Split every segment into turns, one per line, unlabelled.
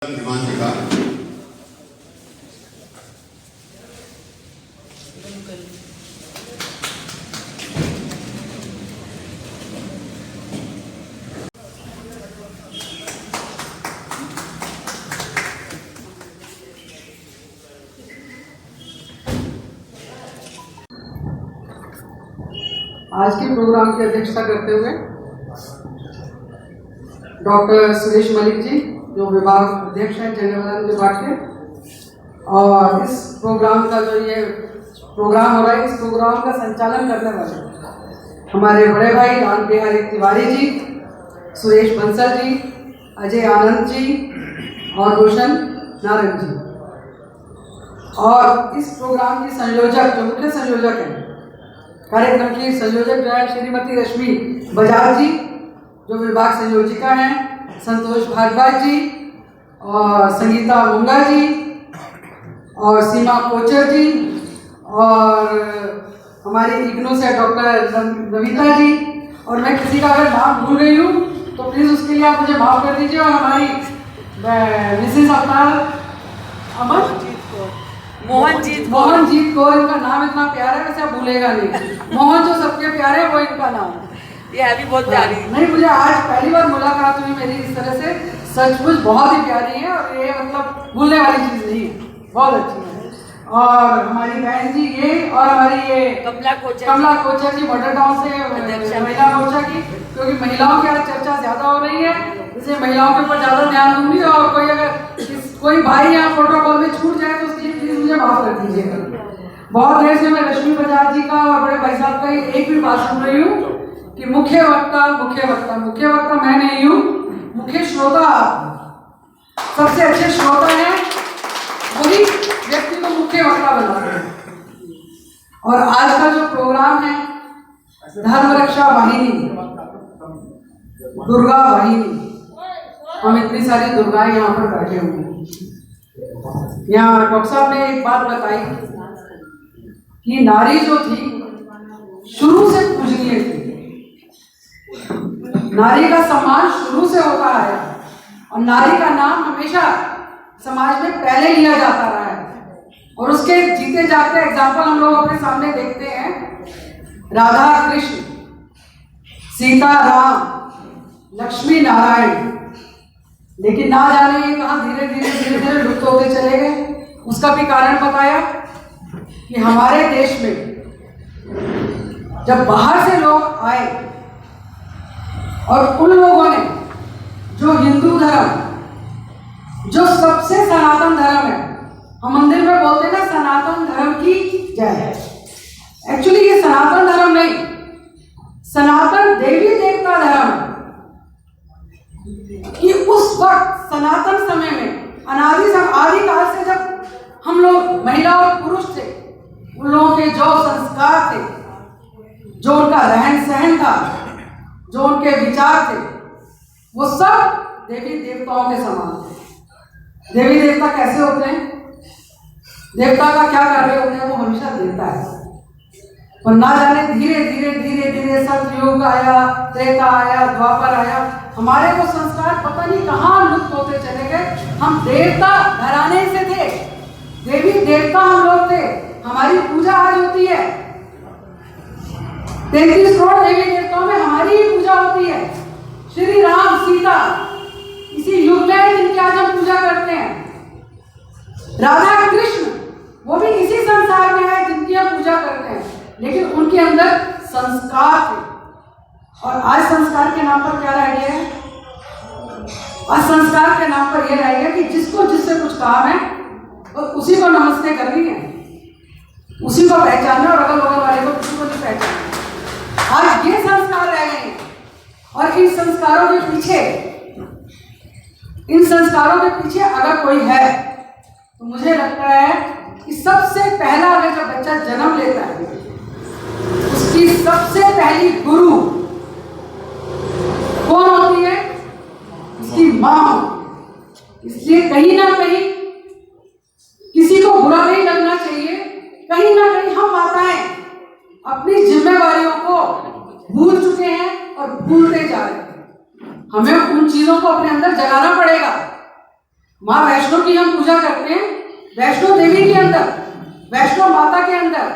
निर्माण जी का
आज के प्रोग्राम की अध्यक्षता करते हुए डॉक्टर सुरेश मलिक जी, जो विभाग अध्यक्ष हैं जनरल विभाग के, और इस प्रोग्राम का जो ये प्रोग्राम हो रहा है, इस प्रोग्राम का संचालन करने वाले हमारे बड़े भाई लाल बिहारी तिवारी जी, सुरेश बंसल जी, अजय आनंद जी और रोशन नारंग जी, और इस प्रोग्राम की संयोजक, जो मुख्य संयोजक हैं, कार्यक्रम की संयोजक जो है श्रीमती रश्मि बजाज जी, जो विभाग संयोजिका हैं, संतोष भारद्वाज जी और संगीता मुंगा जी और सीमा कोचर जी, और हमारी इग्नू से डॉक्टर नविता जी, और मैं किसी का अगर नाम भूल गई हूँ तो प्लीज़ उसके लिए आप मुझे माफ़ कर दीजिए। और हमारी मिसेस अवतार मोहनजीत कौर, इनका नाम इतना प्यारा है, वैसे आप भूलेगा नहीं। मोहन जो सबके प्यारे, वो इनका नाम है।
ये है भी बहुत प्यारी।
नहीं, मुझे आज पहली बार मुलाकात हुई मेरी इस तरह से, सचमुच बहुत ही प्यारी है, और ये मतलब भूलने वाली चीज़ नहीं है, बहुत अच्छी है। और हमारी बहन जी ये, और हमारी ये कमला कोचर जी मॉडल टाउन से महिला मोर्चा की, क्योंकि महिलाओं की आज चर्चा ज़्यादा हो रही है, इसलिए महिलाओं के ऊपर ज़्यादा ध्यान दूंगी। और कोई अगर कोई भाई यहाँ प्रोटोकॉल में छूट जाए तो उसके लिए प्लीज़ मुझे माफ़ कर दीजिएगा। बहुत देर से मैं रश्मि बजाज जी का और बड़े भाई साहब का एक भी बात सुन रही हूँ कि मुख्य वक्ता मैं नहीं हूँ, मुख्य श्रोता आप। सबसे अच्छे श्रोता हैं वही व्यक्ति को मुख्य वक्ता बनाते हैं। और आज का जो प्रोग्राम है धर्म रक्षा वाहिनी, दुर्गा वाहिनी, हम इतनी सारी दुर्गाएं यहाँ पर बैठे हुए हैं। यहाँ डॉक्टर साहब ने एक बात बताई कि नारी जो थी शुरू से पूजनीय थी, नारी का सम्मान शुरू से होता है, और नारी का नाम हमेशा समाज में पहले लिया जाता रहा है, और उसके जीते जागते एग्जाम्पल हम लोग अपने सामने देखते हैं। राधा कृष्ण, सीता राम, लक्ष्मी नारायण, लेकिन ना जाने ये कहाँ धीरे धीरे लुप्त होते चले गए। उसका भी कारण बताया कि हमारे देश में जब बाहर से लोग आए और उन लोगों ने जो हिंदू धर्म, जो सबसे सनातन धर्म है, हम मंदिर में बोलते हैं ना सनातन धर्म की जय, एक्चुअली ये सनातन धर्म नहीं, सनातन देवी देवता धर्म, कि उस वक्त सनातन समय में आदिकाल से जब हम लोग महिला और पुरुष थे, उन लोगों के जो संस्कार थे, जो उनका रहन सहन था, जो उनके विचार थे, वो सब देवी देवताओं के समान थे। देवी देवता कैसे होते हैं? देवता का क्या कार्य होते हैं? वो हमेशा देवता है। पर ना जाने धीरे धीरे सतयुग आया, त्रेता आया, द्वापर आया, हमारे वो संस्कार पता नहीं कहाँ लुप्त होते चले गए। हम देवता घराने से थे, देवी देवता हम लोग थे, हमारी पूजा आज होती है 33 करोड़ देवी देवताओं में हमारी ही पूजा होती है। श्री राम सीता इसी युग में जिनकी आज हम पूजा करते हैं, राधा कृष्ण वो भी इसी संसार में है जिनकी हम पूजा करते हैं, लेकिन उनके अंदर संस्कार थे। और आज संस्कार के नाम पर क्या रह गया है? आज संस्कार के नाम पर यह रह गया कि जिसको जिससे कुछ काम है और उसी को नमस्ते करनी है, उसी को पहचानना, और अगल बगल वाले को किसी को नहीं पहचानना। आज ये संस्कार रह गए हैं, और इन संस्कारों के पीछे अगर कोई है तो मुझे लगता है कि सबसे पहला अगर जब बच्चा जन्म लेता है, उसकी सबसे पहली गुरु कौन होती है? उसकी माँ। इसलिए कहीं ना कहीं किसी को बुरा नहीं लगना चाहिए, कहीं ना कहीं हम माताएं अपनी जिम्मेवारियों को भूल चुके हैं और भूलते जा रहे हैं। हमें उन चीजों को अपने अंदर जगाना पड़ेगा। माँ वैष्णो की हम पूजा करते हैं, वैष्णो देवी के अंदर, वैष्णो माता के अंदर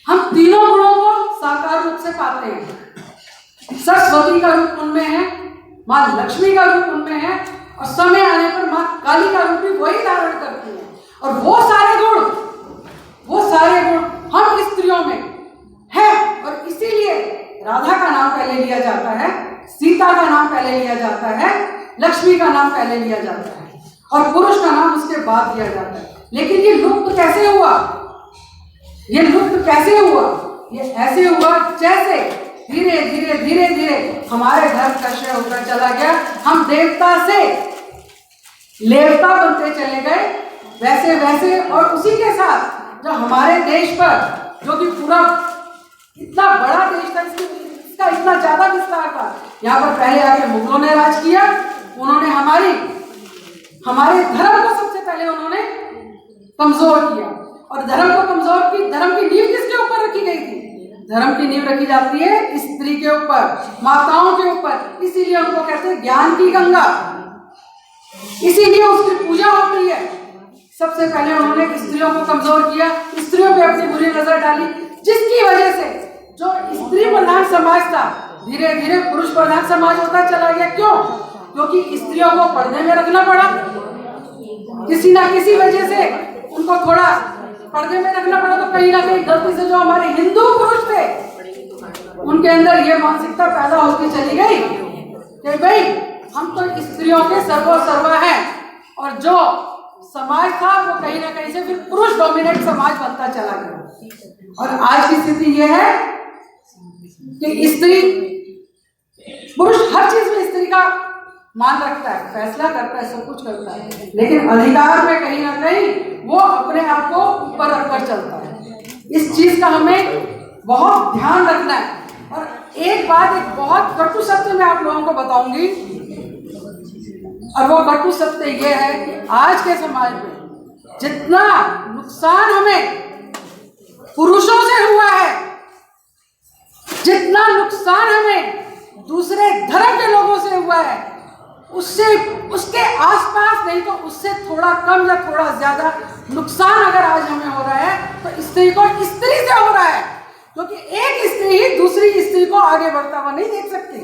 हम तीनों गुणों को साकार रूप से पाते हैं। सरस्वती का रूप उनमें है, माँ लक्ष्मी का रूप उनमें है, और समय आने पर माँ काली का रूप भी वही धारण करती है। और वो सारे गुण हम स्त्रियों में है, और इसीलिए राधा का नाम पहले लिया जाता है, सीता का नाम पहले लिया जाता है, लक्ष्मी का नाम पहले लिया जाता है, और पुरुष का नाम उसके बाद लिया जाता है। लेकिन ये लुप्त कैसे हुआ? ये लुप्त कैसे हुआ? ये ऐसे हुआ जैसे धीरे धीरे धीरे धीरे हमारे धर्म का क्षय होकर चला गया। हम देवता से लेवता बनते चले गए, वैसे वैसे, और उसी के साथ जो हमारे देश पर, जो कि पूरा इतना बड़ा देश था, इसका इतना ज्यादा विस्तार था, यहाँ पर पहले आके मुगलों ने राज किया। उन्होंने हमारे धर्म को सबसे पहले उन्होंने कमजोर किया, और धर्म को कमजोर की, धर्म की नींव किसके ऊपर रखी गई थी? धर्म की नींव रखी जाती है स्त्री के ऊपर, माताओं के ऊपर। इसीलिए उनको कहते हैं ज्ञान की गंगा, इसीलिए उसकी पूजा होती है। सबसे पहले उन्होंने स्त्रियों को कमजोर किया, स्त्रियों पे अपनी बुरी नजर डाली, जिसकी वजह से जो स्त्री प्रधान समाज था धीरे धीरे पुरुष प्रधान समाज होता चला गया। क्यों? क्योंकि स्त्रियों को पर्दे में रखना पड़ा, किसी ना किसी वजह से उनको थोड़ा पर्दे में रखना पड़ा। तो कहीं ना कहीं गलती से जो हमारे हिंदू पुरुष थे, उनके अंदर ये मानसिकता पैदा होती चली गई कि भाई हम तो स्त्रियों के सर्वोसर्वा हैं, और जो समाज था वो कहीं ना कहीं से फिर पुरुष डोमिनेट समाज बनता चला गया। और आज की स्थिति ये है कि स्त्री, पुरुष हर चीज में स्त्री का मान रखता है, फैसला करता है, सब कुछ करता है, लेकिन अधिकार में कहीं ना कहीं वो अपने आप को ऊपर रखकर चलता है। इस चीज का हमें बहुत ध्यान रखना है। और एक बात, एक बहुत कटु सत्य मैं आप लोगों को बताऊंगी, और वो कटु सत्य ये है कि आज के समाज में जितना नुकसान हमें पुरुषों से हुआ है, जितना नुकसान हमें दूसरे धर्म के लोगों से हुआ है, उससे, उसके आसपास नहीं तो उससे थोड़ा कम या थोड़ा ज्यादा नुकसान अगर आज हमें हो रहा है तो स्त्री को स्त्री से हो रहा है। क्योंकि एक स्त्री ही दूसरी स्त्री को आगे बढ़ता हुआ नहीं देख सकती।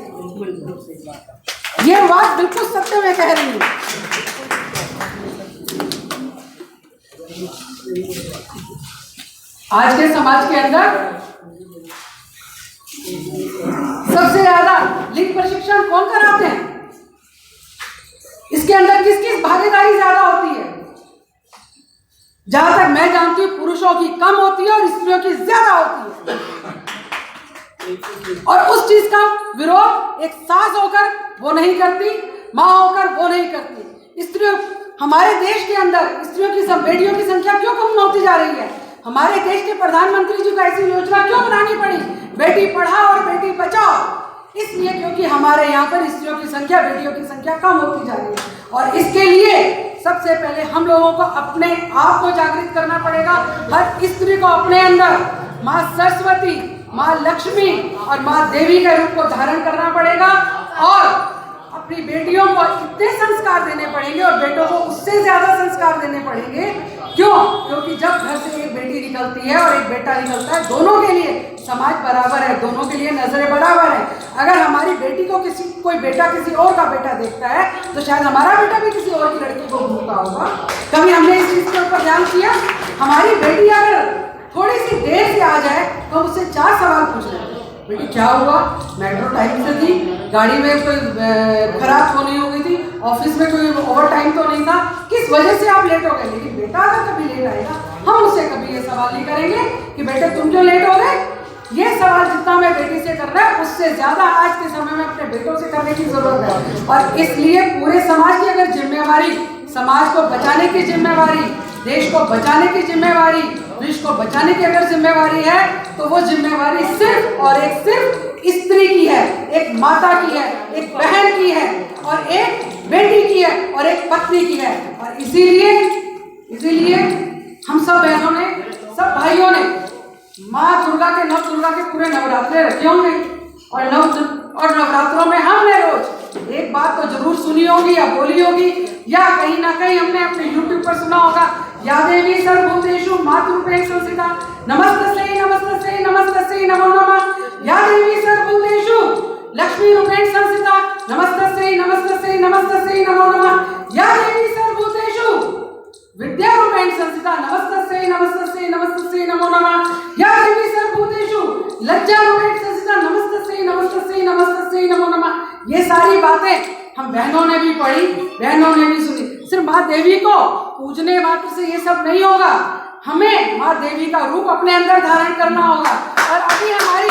ये बात बिल्कुल सत्य में कह रही हूँ। आज के समाज के अंदर सबसे ज्यादा लिंग प्रशिक्षण कौन कराते हैं? इसके अंदर किसकी भागीदारी ज्यादा होती है? जहां तक मैं जानती हूँ पुरुषों की कम होती है और स्त्रियों की ज्यादा होती है। और उस चीज का विरोध एक सास होकर वो नहीं करती, माँ होकर वो नहीं करती। स्त्रियों, हमारे देश के अंदर स्त्रियों की, सब बेटियों की संख्या क्यों कम होती जा रही है? हमारे देश के प्रधानमंत्री जी को ऐसी योजना क्यों बनानी पड़ी, बेटी पढ़ाओ और बेटी बचाओ? इसलिए क्योंकि हमारे यहाँ पर स्त्रियों की संख्या, बेटियों की संख्या कम होती जा रही है। और इसके लिए सबसे पहले हम लोगों को अपने आप को जागृत करना पड़ेगा। हर स्त्री को अपने अंदर माँ सरस्वती, माँ लक्ष्मी और माँ देवी के रूप को धारण करना पड़ेगा, और अपनी बेटियों को इतने संस्कार देने पड़ेंगे और बेटों को उससे ज्यादा संस्कार देने पड़ेंगे। क्यों? क्योंकि जब घर से एक बेटी निकलती है और एक बेटा निकलता है, दोनों के लिए समाज बराबर है, दोनों के लिए नजरें बराबर है। अगर हमारी बेटी को कोई बेटा किसी और का बेटा देखता है तो शायद हमारा बेटा भी किसी और की लड़की को घूमता होगा। कभी हमने इस चीज के ऊपर ध्यान किया? हमारी बेटी अगर थोड़ी सी देर से आ जाए तो उससे 4 सवाल पूछ रहे हैं। बेटी क्या हुआ? मेट्रो टाइम से थी, गाड़ी में कोई खराब तो नहीं हो गई थी, ऑफिस में कोई ओवर टाइम तो नहीं था, किस वजह से आप लेट हो गए? लेकिन बेटा अगर कभी लेट आएगा हम उससे कभी ये सवाल नहीं करेंगे कि बेटे तुम क्यों लेट हो गए। ये सवाल जितना मैं बेटी से कर रहा है उससे ज्यादा आज के समय में अपने बेटों से करने की जरूरत है। और इसलिए पूरे समाज की अगर जिम्मेवारी, समाज को बचाने की जिम्मेवारी, देश को बचाने की जिम्मेवारी, विश्व को बचाने की अगर जिम्मेवारी है तो वो जिम्मेवारी सिर्फ और एक सिर्फ स्त्री की है, एक माता की है, एक बहन की है, और एक बेटी की है, और एक पत्नी की है। और इसीलिए हम सब बहनों ने, सब भाइयों ने माँ दुर्गा के, नव दुर्गा के पूरे नवरात्रे रखे होंगे, और नवरात्रों में हमने रोज एक बात तो जरूर सुनी होगी या बोली होगी या कहीं ना कहीं हमने अपने YouTube पर सुना होगा, या देवी सर्वभूतेषु मातृरूपेण संस्थिता नमस्तस्यै नमस्तस्यै नमस्तस्यै नमो नमः, या देवी सर्वभूतेषु लक्ष्मी रूपेण संस्थिता नमस्तस्यै नमस्तस्यै नमस्तस्यै नमो नमः, या देवी सर्वभूतेषु विद्या रूपेण संस्थिता नमस्तस्यै नमस्तस्यै नमस्तस्यै नमो नमः, या देवी सर्वभूतेषु लज्जा रूपेण संस्थिता नमस्तस्यै नमस्तस्यै नमस्तस्यै नमो नमः। ये सारी बातें हम बहनों ने भी पढ़ी, बहनों ने भी सुनी। सिर्फ माँ देवी को पूजने मात्र से ये सब नहीं होगा, हमें माँ देवी का रूप अपने अंदर धारण करना होगा। और अभी हमारे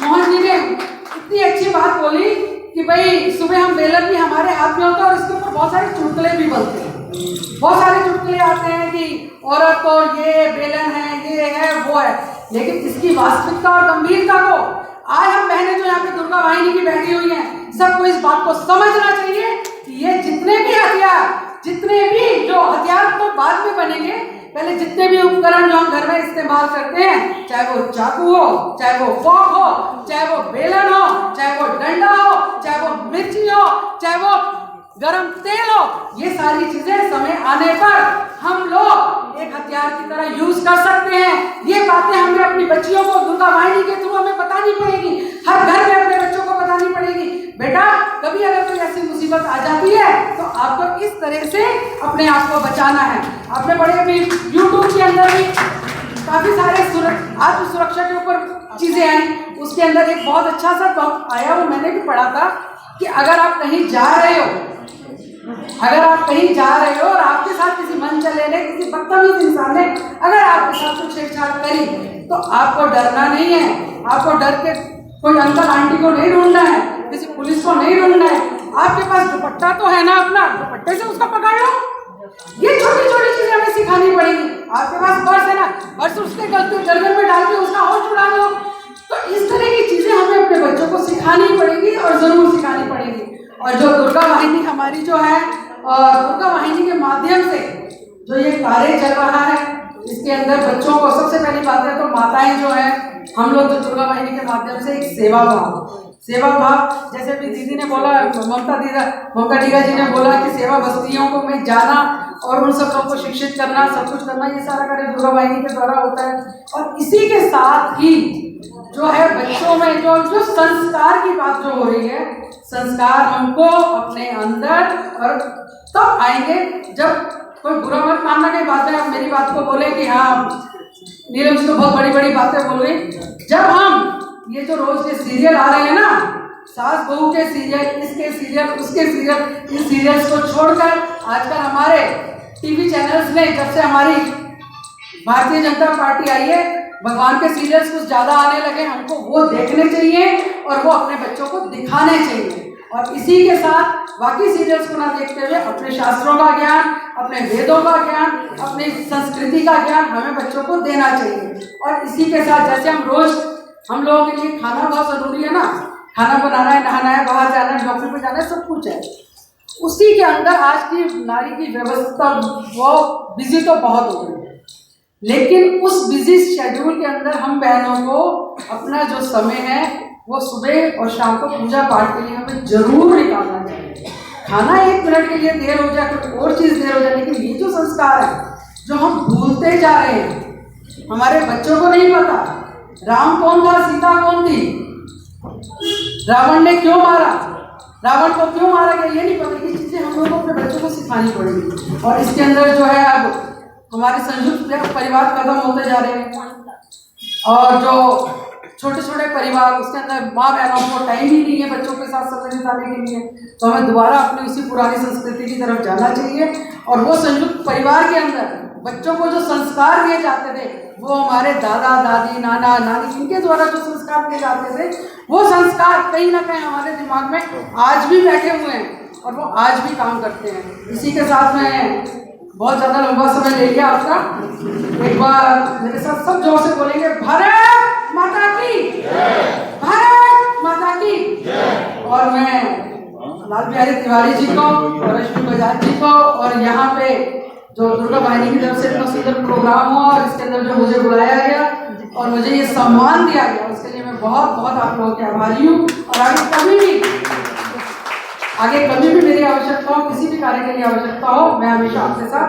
मोहन जी ने इतनी अच्छी बात बोली कि भाई सुबह हम बेलन भी हमारे हाथ में होता है और इसके ऊपर बहुत सारे चुटकुले भी बनते हैं, बहुत सारे चुटकुले आते हैं कि औरत को ये बेलन है, ये है, वो है, लेकिन इसकी वास्तविकता और गंभीरता को आज हम बहनें जो यहाँ पे दुर्गा वाहिनी की बैठी हुई हैं, सबको इस बात को समझना चाहिए कि ये जितने भी जो हथियार तो बाद में बनेंगे, पहले जितने भी उपकरण जो हम घर में इस्तेमाल करते हैं, चाहे वो चाकू हो, चाहे वो फोक हो, चाहे वो बेलन हो, चाहे वो डंडा हो, चाहे वो मिर्ची हो, चाहे वो गरम तेल हो, ये सारी चीजें समय आने पर हम लोग एक हथियार की तरह यूज कर सकते हैं। ये बातें हमें अपनी बच्चियों को दुर्गा वाहिनी के थ्रू हमें बतानी पड़ेगी, हर घर में अपने बच्चों को बतानी पड़ेगी। बेटा कभी अगर कोई ऐसी मुसीबत आ जाती है तो आपको इस तरह से अपने आप को बचाना है। आपने बड़े अभी यूट्यूब के अंदर भी काफी सारे आत्म सुरक्षा के ऊपर चीजें आई, उसके अंदर एक बहुत अच्छा सा टॉप आया, वो मैंने भी पढ़ा था कि अगर आप कहीं जा रहे हो और आपके साथ किसी मनचले ने, किसी बदतमीज इंसान ने अगर आपके साथ कुछ छेड़छाड़ करी तो आपको डरना नहीं है, आपको डर के कोई अंकल आंटी को नहीं ढूंढना है, किसी पुलिस को नहीं ढूंढना है। आपके पास दुपट्टा तो है ना, अपना दुपट्टे से उसका पकड़ लो। ये छोटी छोटी चीजें हमें सिखानी पड़ेगी। आपके पास पर्स है ना, पर्स उसके गर्दन में डाल के उसका होश उड़ा लो। तो इस तरह की चीजें हमें अपने बच्चों को सिखानी पड़ेगी और जरूर सिखानी पड़ेगी। और जो दुर्गा वाहिनी हमारी जो है, और दुर्गा वाहिनी के माध्यम से जो ये कार्य चल रहा है, इसके अंदर बच्चों को सबसे पहली बात है तो माताएं जो है, हम लोग जो दुर्गा वाहिनी के माध्यम से एक सेवा भाव, जैसे भी दीदी ने बोला, ममता दीदा जी ने बोला कि सेवा बस्तियों को में जाना और उन सब लोगों को शिक्षित करना, सब कुछ करना, ये सारा कार्य दुर्गा वाहिनी के द्वारा होता है। और इसी के साथ ही जो है बच्चों में जो संस्कार की बात जो हो रही है, संस्कार हमको अपने अंदर और तब आएंगे जब कोई बुरा मत मानना के बाद में आप मेरी बात को बोले कि हाँ नीलम जी तो बहुत बड़ी बड़ी बातें बोल गई। जब हम ये जो रोज के सीरियल आ रहे हैं ना, सास बहू के सीरियल, इसके सीरियल, उसके सीरियल, इन सीरियल्स को छोड़कर आजकल हमारे टीवी चैनल्स में जब से हमारी भारतीय जनता पार्टी आई है, भगवान के सीरियल्स कुछ ज़्यादा आने लगे। हमको वो देखने चाहिए और वो अपने बच्चों को दिखाने चाहिए। और इसी के साथ बाकी सीरियल्स को ना देखते हुए अपने शास्त्रों का ज्ञान, अपने वेदों का ज्ञान, अपनी संस्कृति का ज्ञान हमें बच्चों को देना चाहिए। और इसी के साथ जैसे हम लोगों के लिए खाना बहुत ज़रूरी है ना, खाना बनाना है, नहाना है, बाहर जाना है, डॉक्टर पे जाना है, सब कुछ है। उसी के अंदर आज की नारी की व्यवस्था वो बिजी तो बहुत हो गई, लेकिन उस बिजी शेड्यूल के अंदर हम बहनों को अपना जो समय है वो सुबह और शाम को पूजा पाठ के लिए हमें जरूर निकालना चाहिए। खाना 1 मिनट के लिए देर हो जाए, कोई और चीज़ देर हो जाए, लेकिन ये जो संस्कार है जो हम भूलते जा रहे हैं, हमारे बच्चों को नहीं पता राम कौन था, सीता कौन थी, रावण ने क्यों मारा, रावण को क्यों मारा गया, ये नहीं पता। ये चीज़ें हम लोगों को अपने बच्चों को सिखानी पड़ेगी। और इसके अंदर जो है अब हमारे संयुक्त परिवार खत्म होते जा रहे हैं और जो छोटे छोटे परिवार, उसके अंदर माँ बहनों को टाइम ही नहीं है बच्चों के साथ समय बिताने के लिए, तो हमें दोबारा अपनी उसी पुरानी संस्कृति की तरफ जाना चाहिए। और वो संयुक्त परिवार के अंदर बच्चों को जो संस्कार दिए जाते थे, वो हमारे दादा दादी, नाना नानी, इनके द्वारा जो संस्कार दिए जाते थे, वो संस्कार कहीं ना कहीं हमारे दिमाग में आज भी बैठे हुए हैं और वो आज भी काम करते हैं। इसी के साथ में बहुत ज़्यादा लंबा समय ले लिया आपका, एक बार मेरे साथ सब जोर से बोलेंगे, भारत माता की, भारत माता की। और मैं लाल बिहारी तिवारी जी को और रश्मि बजाज जी को और यहाँ पे जो दुर्गा वाहिनी की तरफ से इतना सुंदर प्रोग्राम हुआ और इसके अंदर जो मुझे बुलाया गया और मुझे ये सम्मान दिया गया, उसके लिए मैं बहुत बहुत आप लोगों के आभारी हूँ। और आगे कभी भी मेरी आवश्यकता हो, किसी भी कार्य के लिए आवश्यकता हो, मैं हमेशा आपके साथ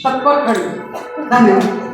तत्पर खड़ी हूँ। धन्यवाद।